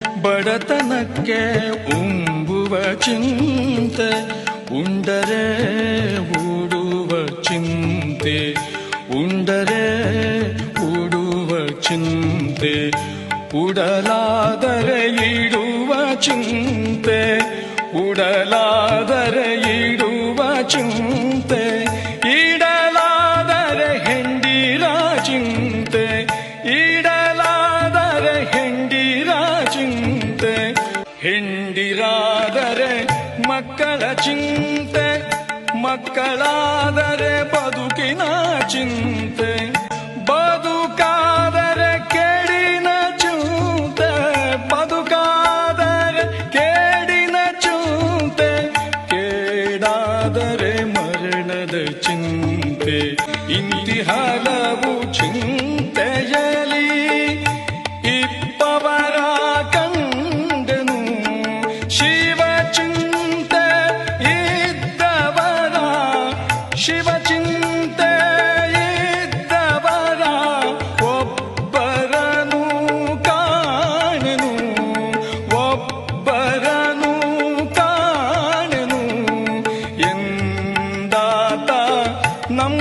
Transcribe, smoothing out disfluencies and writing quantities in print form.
ಬಡತನಕ್ಕೆ ಉಂಬುವ ಚಿಂತೆ, ಉಂಡರೆ ಉಡುವ ಚಿಂತೆ, ಉಂಡರೆ ಉಡುವ ಚಿಂತೆ, ಉಡಲಾದರೆ ಇಡುವ ಚಿಂತೆ, ಉಡಲಾದರೆ ಇಡುವ ಚಿಂತೆ, ಇಡಲಾದರೆ ಹೆಂಡಿರ ಚಿಂತೆ, ಇಡಲಾದರೆ ಹೆಂಡಿರ ಚಿಂತೆ, ಹೆಂಡಿರಾದರೆ ಮಕ್ಕಳ ಚಿಂತೆ, ಮಕ್ಕಳಾದರೆ ಬದುಕಿನ ಚಿಂತೆ, ಬದುಕಾದರೆ ಕೇಡಿನ ಚಿಂತೆ, ಬದುಕಾದರೆ ಕೇಡಿನ ಚಿಂತೆ, ಕೇಡಾದರೆ ಮರಣದ ಚಿಂತೆ. ಇಂತಿ ಹಲವು ಚಿಂತೆಯಲಿ ಇಪ್ಪವರ ಕಂಡನು, ಶಿವ ಚಿಂತೆ ಇದ್ದವರ, ಶಿವ ಚಿಂತೆ ಇದ್ದವರ ಒಬ್ಬರನು ಕಾಣೆನು, ಒಬ್ಬರನು ಕಾಣೆನು ಎಂದಾತ ನಮ್ಮ